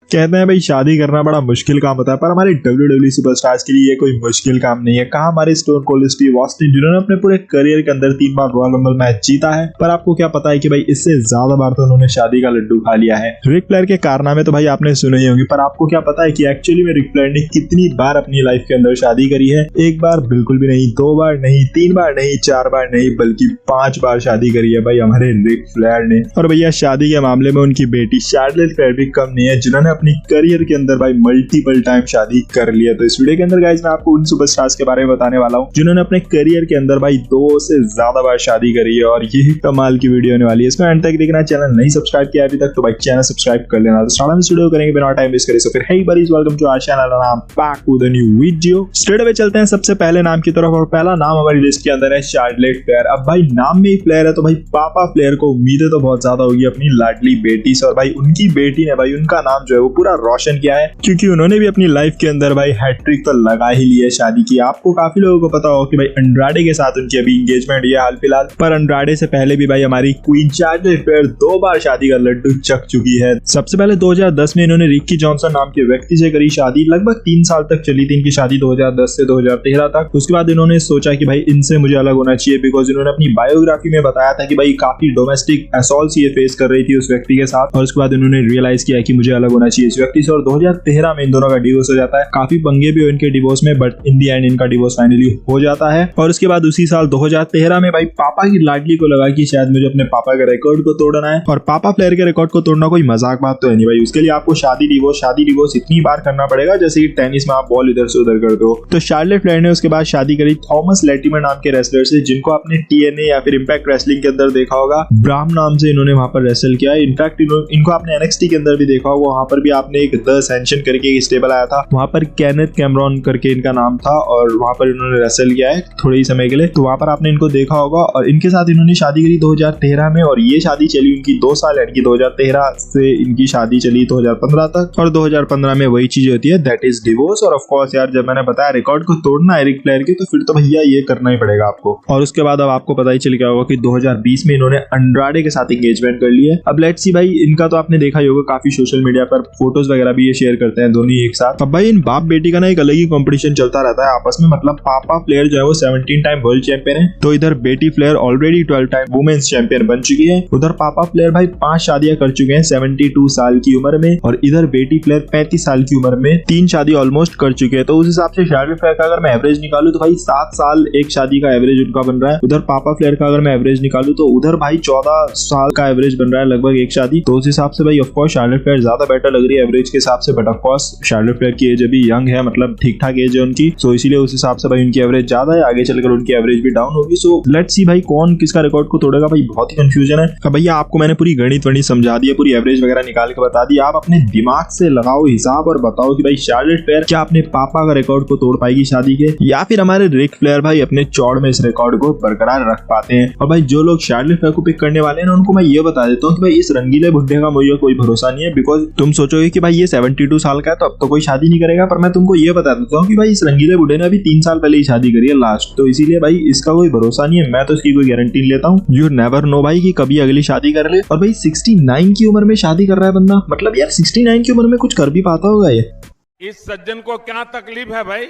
कहते हैं भाई शादी करना बड़ा मुश्किल काम होता है, पर हमारे WWE सुपरस्टार्स के लिए ये कोई मुश्किल काम नहीं है। कहा हमारे स्टोन कोल्ड स्टीव ऑस्टिन जिन्होंने अपने पूरे करियर के अंदर 3 बार रॉयल रंबल मैच जीता है, पर आपको क्या पता है कि भाई इससे ज्यादा बार तो उन्होंने शादी का लड्डू खा लिया है। रिक फ्लेयर के कारनामे तो भाई आपने सुने ही होंगे, पर आपको क्या पता है कि एक्चुअली में रिक फ्लेयर ने कितनी बार अपनी लाइफ के अंदर शादी करी है? एक बार बिल्कुल भी नहीं, 2 बार नहीं, 3 बार नहीं, 4 बार नहीं, बल्कि 5 बार शादी करी है भाई हमारे रिक फ्लेयर ने। और भैया शादी के मामले में उनकी बेटी शार्लेट फ्लेयर भी कम नहीं है, जिन्होंने अपनी करियर के अंदर भाई मल्टीपल टाइम शादी कर लिया। तो इस वीडियो के अंदर गाइस मैं आपको उन सुपरस्टार्स के बारे में बताने वाला हूँ जिन्होंने अपने करियर के अंदर भाई 2 से ज्यादा बार शादी करी है, और ये कमाल की वीडियो होने वाली है। इसमें एंड तक देखना। चैनल नहीं सब्सक्राइब किया अभी तक तो भाई चैनल सब्सक्राइब कर लेना। तो स्टार्ट में वीडियो करेंगे बिना टाइम वेस्ट करे। सो फिर hey buddies, welcome to our channel and I am back with a new video. Straight away चलते हैं सबसे पहले नाम की तरफ, और पहला नाम हमारी लिस्ट के अंदर है शार्लेट फ्लेयर। अब भाई नाम में ही फ्लेयर है तो भाई पापा फ्लेयर को उम्मीदें तो बहुत ज्यादा होगी अपनी लाडली बेटी से, और भाई उनकी बेटी ने भाई उनका नाम जो है वो पूरा रोशन किया है, क्योंकि उन्होंने भी अपनी लाइफ के अंदर भाई हैट्रिक तो लगा ही ली है शादी की। आपको काफी लोगों को पता हो कि भाई अंड्राडे के साथ उनकी अभी एंगेजमेंट है हाल फिलहाल, पर अंड्राडे से पहले भी भाई हमारी क्वीन शार्लेट फ्लेयर 2 बार शादी का लड्डू चख चुकी है। सबसे पहले 2010 में इन्होंने रिकी जॉनसन नाम के व्यक्ति से करी शादी। लगभग 3 साल तक चली थी इनकी शादी, 2010 से 2013 तक। उसके बाद इन्होंने सोचा कि भाई इनसे मुझे अलग होना चाहिए, बिकॉज इन्होंने अपनी बायोग्राफी में बताया था कि भाई काफी डोमेस्टिक असॉल्ट्स ये फेस कर रही थी उस व्यक्ति के साथ, और उसके बाद इन्होंने रियलाइज किया कि मुझे अलग होना चाहिए इस व्यक्ति से। और 2013 में इन दोनों का डिवोर्स हो जाता है। काफी पंगे भी हुए इनके डिवोर्स में, बट इन दी एंड इनका डिवोर्स फाइनली हो जाता है। और उसके बाद उसी साल 2013 में भाई पापा की लाडली को लगा कि शायद मुझे अपने पापा के रिकॉर्ड को तोड़ना है, और पापा फ्लेयर के रिकॉर्ड को तोड़ना कोई मजाक बात तो है नहीं भाई। उसके लिए आपको शादी डिवोर्स इतनी बार करना पड़ेगा जैसे कि टेनिस में आप बॉल इधर से उधर करते हो। तो शार्लेट फ्लेयर ने उसके बाद शादी करी थॉमस लेटिमर नाम के रेसलर से, जिनको आपने TNA या फिर इंपैक्ट रेसलिंग के अंदर देखा होगा। ब्राम नाम से इन्होंने वहां पर रेसल किया है। इनफैक्ट इनको आपने NXT के अंदर भी देखा होगा, वहां पर भी आपने एक द सेंशन करके एक स्टेबल आया था, वहां पर केनेथ कैमरॉन करके इनका नाम था, और वहां पर इन्होंने रेसल किया है थोड़े ही समय के लिए, तो वहां पर आपने इनको देखा होगा। और इनके साथ इन्होंने शादी करी 2013 में, और ये शादी चली उनकी 2 साल, यानी कि 2013 से इनकी शादी चली 2015 तक। और 2015 में वही चीज होती है, दैट इज डिवोर्स। और ऑफ कोर्स यार, जब मैंने बताया रिकॉर्ड को तोड़ना है रिक फ्लेयर के, तो फिर तो भैया ये करना ही पड़ेगा आपको। और उसके बाद अब आपको पता ही चल गया होगा कि 2020 में इन्होंने अंड्राडे के साथ एंगेजमेंट कर ली है। अब लेट्स सी भाई, इनका तो आपने देखा ही होगा, काफी सोशल मीडिया पर फोटोज वगैरह भी ये शेयर करते हैं दोनों एक साथ। अब भाई इन बाप बेटी का ना एक अलग ही कंपटीशन चलता रहता है आपस में। मतलब पापा फ्लेयर जो है वो 17 टाइम वर्ल्ड चैंपियन है, तो इधर Betty Flair already 12 time women's champion बन चुकी है। उधर पापा फ्लेयर भाई 5 शादियां कर चुके हैं 72 साल की उम्र में, और इधर बेटी फ्लेयर 35 साल की उम्र में 3 शादी ऑलमोस्ट कर चुके हैं। तो उस हिसाब से शार्लेट फ्लेयर का अगर मैं एवरेज निकालू तो भाई 7 साल एक शादी का एवरेज उनका बन रहा है। उधर पापा फ्लेयर का अगर मैं एवरेज निकालू तो उधर भाई 14 साल का एवरेज बन रहा है लगभग एक शादी। तो उस हिसाब से भाई ऑफ कोर्स शार्लेट फ्लेयर ज्यादा बेटर लग रही है एवरेज के हिसाब से, but of course Charlotte Flair की एज अभी यंग है, मतलब ठीक ठाक एज है उनकी, सो इसीलिए उस हिसाब से भाई उनकी एवरेज ज्यादा है। आगे चलकर उनकी एवरेज भी डाउन होगी। सो लेट्स सी भाई कौन किसका रिकॉर्ड को तोड़ेगा, भाई बहुत ही कंफ्यूजन है। अब भैया आपको मैंने पूरी गणित वणित समझा दिया, पूरी एवरेज वगैरह निकाल के बता दी। आप अपने दिमाग से लगाओ हिसाब और बताओ कि भाई शार्लेट फ्लेयर क्या अपने पापा का रिकॉर्ड को तोड़ पाएगी शादी के, या फिर हमारे रिक फ्लेयर भाई अपने चौड़ में इस रिकॉर्ड को बरकरार रख पाते हैं। और भाई जो लोग शार्लेट फ्लेयर को पिक करने वाले हैं उनको मैं ये बता देता हूँ कि भाई इस रंगीले बुड्ढे का मुझे कोई भरोसा नहीं है, बिकॉज तुम सोचोगे कि भाई ये 72 साल का है तो अब तो कोई शादी नहीं करेगा, पर मैं तुमको ये बता देता हूँ कि भाई इस रंगीले बुड्ढे ने अभी 3 साल पहले ही शादी करी है लास्ट, तो इसीलिए भाई इसका कोई भरोसा नहीं है। मैं तो इसकी कोई गारंटी नहीं लेता हूँ। यू नेवर नो भाई कि कभी अगली शादी कर ले। और भाई 69 की उम्र में शादी कर रहा है बंदा, मतलब यार 69 की उम्र में कुछ कर भी पाता होगा ये? इस सज्जन को क्या तकलीफ है भाई,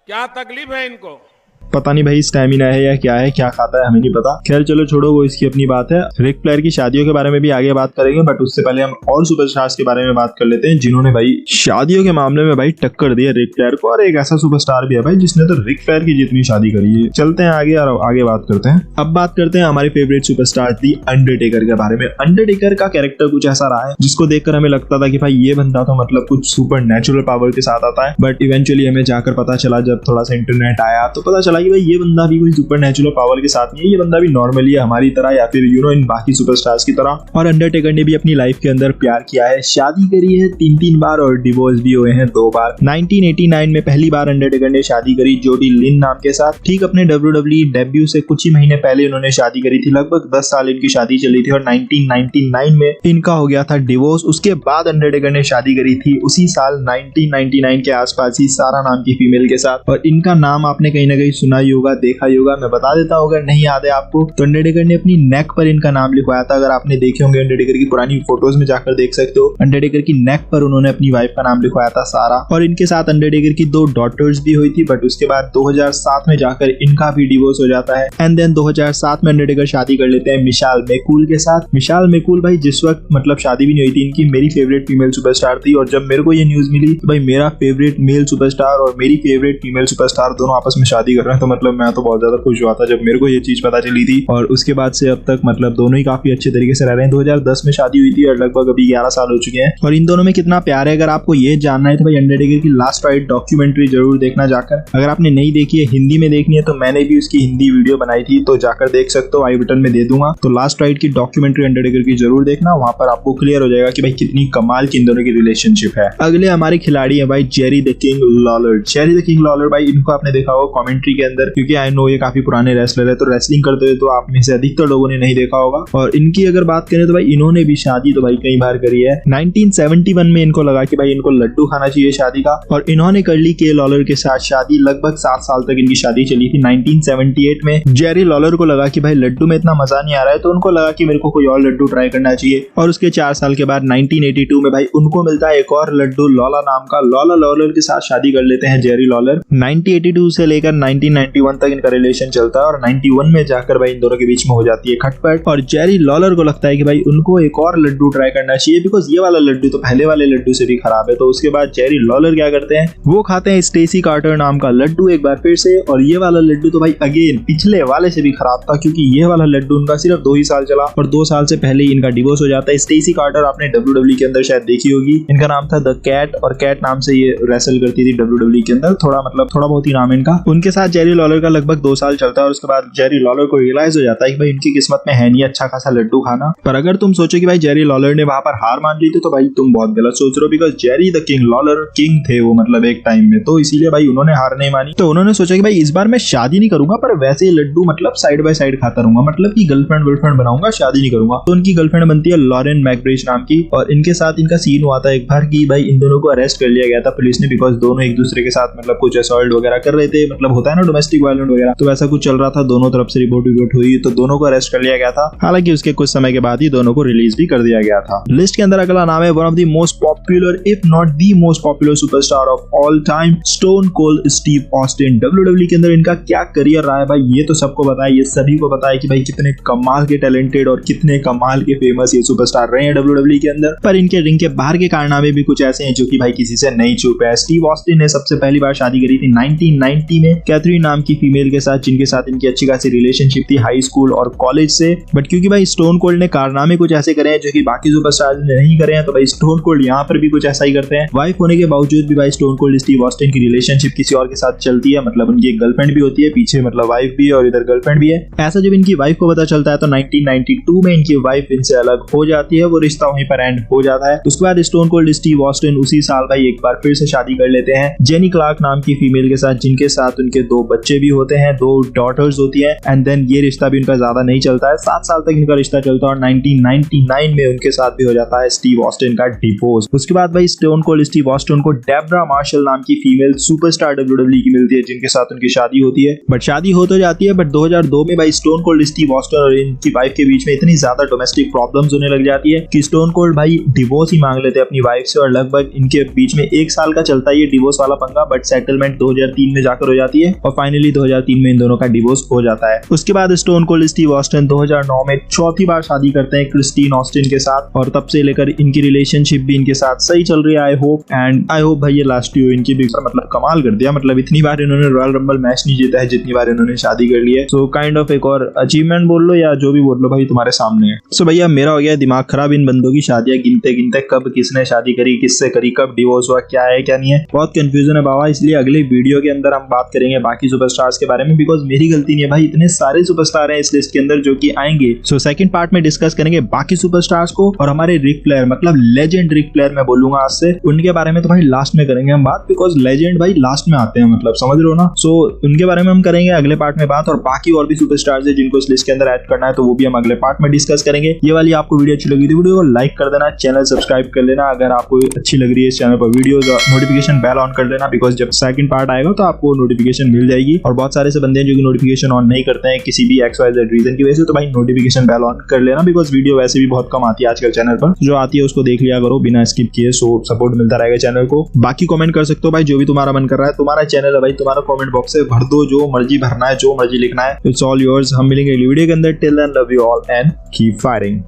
क्या तकलीफ है इनको? पता नहीं भाई स्टैमिना है या क्या है, क्या खाता है हमें नहीं पता। खैर चलो छोड़ो, वो इसकी अपनी बात है। रिक फ्लेयर की शादियों के बारे में भी आगे बात करेंगे, बट उससे पहले हम और सुपरस्टार्स के बारे में बात कर लेते हैं जिन्होंने भाई शादियों के मामले में भाई टक्कर दी है रिक फ्लेयर को। और एक ऐसा सुपरस्टार भी है भाई जिसने तो रिक फ्लेयर की जितनी शादी करी है। चलते हैं आगे और आगे बात करते हैं। अब बात करते हैं हमारे फेवरेट सुपरस्टार दी अंडरटेकर के बारे में। अंडरटेकर का कैरेक्टर कुछ ऐसा रहा है जिसको देखकर हमें लगता था कि भाई ये बंदा तो मतलब कुछ सुपर नेचुरल पावर के साथ आता है, बट इवेंचुअली हमें जाकर पता चला, जब थोड़ा सा इंटरनेट आया तो पता चला कि भाई ये बंदा भी कोई सुपर नेचुरल पावर के साथ नहीं है, ये बंदा भी नॉर्मली है हमारी तरह, या फिर इन बाकी सुपरस्टार्स की तरह। और अंडरटेकर ने भी अपनी लाइफ के अंदर प्यार किया है, शादी करी है 3 बार, और डिवोर्स भी हुए हैं 2 बार। 1989 में पहली बार अंडरटेकर ने शादी करी जोडी लिन नाम के साथ। ठीक अपने WWE डेब्यू से कुछ ही महीने पहले इन्होंने शादी करी थी, लगभग 10 साल इनकी शादी चली थी, और 1999 में इनका हो गया था डिवोर्स। उसके बाद अंडरटेकर ने शादी करी थी उसी साल 1999 के आसपास ही सारा नाम की फीमेल के साथ, और इनका नाम आपने कहीं ना कहीं सुना ही होगा, देखा ही होगा, मैं बता देता हूँ अगर नहीं याद है आपको। तो अंडरटेकर ने अपनी नेक पर इनका नाम लिखवाया था। अगर आपने देखे होंगे अंडरटेकर की पुरानी फोटोज में जाकर देख सकते हो, अंडरटेकर की नेक पर उन्होंने अपनी वाइफ का नाम लिखवाया था सारा। और इनके साथ अंडरटेकर की 2 डॉटर्स भी हुई थी, बट उसके बाद 2007 में जाकर इनका भी डिवोर्स हो जाता है। एंड देन 2007 में अंडरटेकर शादी कर लेते हैं मिशाल मैकूल के साथ। मिशाल मैकूल भाई जिस वक्त मतलब शादी भी नहीं हुई थी इनकी, मेरी फेवरेट फीमेल सुपरस्टार थी। और जब मेरे को ये न्यूज मिली तो भाई मेरा फेवरेट मेल सुपरस्टार और मेरी फेवरेट फीमेल सुपरस्टार दोनों आपस में शादी कर रहे हैं, तो मतलब मैं तो बहुत ज्यादा खुश हुआ था जब मेरे को ये चीज पता चली थी। और उसके बाद से अब तक मतलब दोनों ही काफी अच्छे तरीके से रह रहे हैं। 2010 में शादी हुई थी और लगभग अभी 11 साल हो चुके हैं। और इन दोनों में कितना प्यार है अगर आपको ये जानना है तो भाई अंडरटेकर की लास्ट फाइट डॉक्यूमेंट्री जरूर देखना जाकर। अगर आपने नहीं देखी है, हिंदी में देखनी है, तो मैंने भी उसकी हिंदी वीडियो बनाई थी, तो जाकर देख सकते हो, आई बटन में दे दूंगा। तो लास्ट फाइट की डॉक्यूमेंट्री अंडरटेकर की जरूर देखना, वहां पर आपको क्लियर हो जाएगा कि भाई कितनी कमाल की इन दोनों की रिलेशनशिप है। अगले हमारे खिलाड़ी है भाई Jerry the king Lawler. Jerry the king Lawler भाई इनको आपने देखा होगा कमेंट्री के अंदर, क्योंकि आई नो ये काफी पुराने रेसलर है, तो रेसलिंग करते हुए तो आप में से अधिकतर लोगों ने नहीं देखा होगा। और इनकी अगर बात करें तो भाई इन्होंने भी शादी तो भाई कई बार करी है। 1971 में इनको लगा कि भाई इनको लड्डू खाना चाहिए शादी का, और इन्होंने कर ली के लॉलर के साथ शादी। लगभग 7 साल तक इनकी शादी चली थी। 1978 में जेरी लॉलर को लगा कि भाई लड्डू में इतना मजा नहीं आ रहा है, तो उनको लगा कि मेरे को कोई और लड्डू ट्राई करना चाहिए। और उसके 4 साल के बाद 1982 में भाई उनको मिलता है एक और लड्डू लॉला नाम का। लॉला लॉलर के साथ शादी कर लेते हैं जेरी लॉलर। 1982 से लेकर 1991 तक इनका रिलेशन चलता है और 91 में जाकर भाई इन दोनों के बीच में हो जाती है खटपट। और जेरी लॉलर को लगता है कि भाई उनको एक और लड्डू ट्राई करना चाहिए, बिकॉज ये वाला लड्डू तो पहले वाले लड्डू से भी खराब है। तो उसके बाद जेरी लॉलर क्या करते हैं, वो खाते हैं स्टेसी कार्टर नाम का लड्डू एक बार फिर से। और ये वाला लड्डू तो भाई अगेन पिछले वाले से भी खराब था, क्योंकि ये वाला लड्डू उनका सिर्फ 2 ही साल चला और 2 साल से पहले ही इनका डिवोर्स हो जाता है। स्टेसी कार्टर आपने WWE के अंदर शायद देखी होगी, इनका नाम था द कैट, और कैट नाम से ये रेसल करती थी WWE के अंदर। थोड़ा बहुत ही नाम है इनका। उनके साथ जेरी लॉलर का लगभग 2 साल चलता है और उसके बाद जेरी लॉलर को रियलाइज हो जाता है कि भाई इनकी किस्मत में है नहीं अच्छा खासा लड्डू खाना। पर अगर तुम सोचो कि भाई जेरी लॉलर ने वहां पर हार मान ली तो भाई तुम बहुत गलत सोच रहे हो, because Jerry the king Lawler king थे वो, मतलब एक टाइम में, तो इसीलिए भाई उन्होंने हार नहीं मानी। तो उन्होंने सोचा कि भाई इस बार मैं शादी नहीं करूंगा, पर वैसे ही लड्डू मतलब साइड बाय साइड खाता रहूंगा, मतलब कि गर्लफ्रेंड बनाऊंगा, शादी नहीं करूंगा। तो उनकी गर्लफ्रेंड बनती है लॉरेन मैकब्रिज नाम की, और इनके साथ इनका सीन हुआ था एक बार कि भाई इन दोनों को अरेस्ट कर लिया गया था पुलिस ने, बिकॉज दोनों एक दूसरे के साथ मतलब कुछ असॉल्ट वगैरह कर रहे थे, मतलब होता है ना डोमेस्टिक वायलेंस वगैरह, तो वैसा कुछ चल रहा था। दोनों तरफ से रिपोर्ट हुई, तो दोनों को अरेस्ट कर लिया गया था। हालांकि उसके कुछ समय के बाद ही दोनों को रिलीज भी कर दिया गया था। लिस्ट के अंदर अगला नाम है one of the most popular if not the most popular superstar of all time, stone cold Steve Austin. WWE के अंदर इनका क्या करियर रहा है भाई ये तो सबको पता है, ये सभी को पता है कि भाई कितने कमाल के टैलेंटेड और कितने कमाल के फेमस ये सुपरस्टार रहे हैं WWE के अंदर। पर इनके रिंग के बाहर के कारनामे भी कुछ ऐसे हैं जो कि भाई किसी से नहीं छुपे हैं। स्टीव ऑस्टिन ने सबसे पहली बार शादी करी थी 1990 में कैथरीन नाम की फीमेल के साथ, जिनके साथ इनकी अच्छी खासी रिलेशनशिप थी हाई स्कूल और कॉलेज से। बट क्योंकि भाई स्टोन कोल्ड ने कारनामे कुछ ऐसे करे हैं जो कि बाकी सुपरस्टार ने नहीं करे हैं, तो भाई स्टोन कोल्ड यहाँ पर भी कुछ ऐसा ही करते हैं। वाइफ होने के बावजूद भी भाई स्टोन कोल्ड स्टीव ऑस्टिन की रिलेशनशिप किसी और के साथ चलती है, मतलब उनकी एक गर्लफ्रेंड भी होती है पीछे, मतलब वाइफ भी और इधर गर्लफ्रेंड भी है। ऐसा जब इनकी वाइफ को पता चलता है तो 1992 में इनकी वाइफ इनसे अलग हो जाती है, वो रिश्ता वहीं पर एंड हो जाता है। उसके बाद स्टोन कोल्ड स्टीव ऑस्टिन उसी साल भाई एक बार फिर से शादी कर लेते हैं जेनी क्लार्क नाम की फीमेल के साथ, जिनके साथ उनके 2 बच्चे भी होते हैं, 2 डॉटर्स होती है। एंड देन ये रिश्ता भी उनका ज्यादा नहीं चलता है, 7 साल तक इनका रिश्ता चलता है और 1999 में उनके साथ भी हो जाता है स्टीव ऑस्टिन का डिवोर्स। उसके बाद भाई स्टोन कोल्ड स्टीव ऑस्टिन को डेब्रा मार्शल नाम की फीमेल सुपरस्टार WWE की मिलती है, जिनके साथ उनकी शादी होती है। बट शादी हो तो जाती है, बट 2002 में भाई स्टोन कोल्ड स्टीव ऑस्टिन और इनकी वाइफ के बीच में इतनी ज्यादा डोमेस्टिक प्रॉब्लम्स होने लग जाती है कि स्टोन कोल्ड भाई डिवोर्स ही मांग लेते हैं अपनी वाइफ से, और लगभग इनके बीच में 1 साल का चलता है ये डिवोर्स वाला पंगा, बट सेटलमेंट 2003 में जाकर हो जाती है और फाइनली 2003 में इन दोनों का डिवोर्स हो जाता है। उसके बाद स्टोन कोल्ड स्टीव ऑस्टिन 2009 में चौथी बार शादी करते हैं क्रिस्टीन ऑस्टिन के साथ, और तब से लेकर इनकी रिलेशनशिप भी इनके साथ सही चल रही है। आई होप भाई ये लास्ट हो इनकी भी, मतलब कमाल कर दिया, मतलब इतनी बार इन्होंने रॉयल रंबल मैच नहीं जीता है जितनी बार इन्होंने शादी कर ली है। सो काइंड ऑफ एक और अचीवमेंट बोल लो या जो भी बोल लो भाई तुम्हारे सामने है। सो भैया मेरा हो गया दिमाग खराब इन बंदों की शादियां गिनते गिनते, कब किसने शादी करी, किससे करी, कब डिवोर्स हुआ, क्या है क्या नहीं है, बहुत कंफ्यूजन है बाबा। इसलिए अगले वीडियो के अंदर हम बात करेंगे बाकी सुपरस्टार्स के बारे में, बिकॉज मेरी गलती नहीं है भाई, इतने सारे सुपरस्टार हैं इस लिस्ट के अंदर जो कि आएंगे। सो सेकंड पार्ट में डिस्कस करेंगे बाकी सुपरस्टार्स को, और हमारे रिक फ्लेयर मतलब लेजेंड रिक फ्लेयर मैं बोलूंगा आज से, उनके बारे में तो भाई लास्ट में करेंगे हम बात, बिकॉज लेजेंड भाई लास्ट में आते हैं, मतलब समझ रहे हो ना। सो उनके बारे में हम करेंगे अगले पार्ट में बात, और बाकी और भी सुपरस्टार्स है जिनको इस लिस्ट के अंदर ऐड करना है तो वो भी हम अगले पार्ट में डिस्कस करेंगे। ये वाली आपको वीडियो अच्छी लगी तो वीडियो को लाइक कर देना, चैनल सब्सक्राइब कर लेना अगर आपको अच्छी लग रही है इस चैनल पर वीडियो, नोटिफिकेशन बेल ऑन कर लेना, बिकॉज जब सेकंड पार्ट आएगा तो आपको नोटिफिकेशन मिल मिल जाएगी। और बहुत सारे से बंदे हैं जो कि नोटिफिकेशन ऑन नहीं करते हैं किसी भी XYZ रीजन की वजह से, तो भाई नोटिफिकेशन बेल ऑन कर लेना, बिकॉज वीडियो वैसे भी बहुत कम आती है आजकल चैनल पर, जो आती है उसको देख लिया करो बिना स्किप किए, सो सपोर्ट मिलता रहेगा चैनल को। बाकी कमेंट कर सकते हो भाई, जो भी तुम्हारा मन कर रहा है, तुम्हारा चैनल है भाई, तुम्हारा कमेंट बॉक्स से भर दो, जो मर्जी भरना है, जो मर्जी लिखना है, इट्स ऑल योर्स। हम मिलेंगे अगली वीडियो के अंदर, till then love you all and keep firing.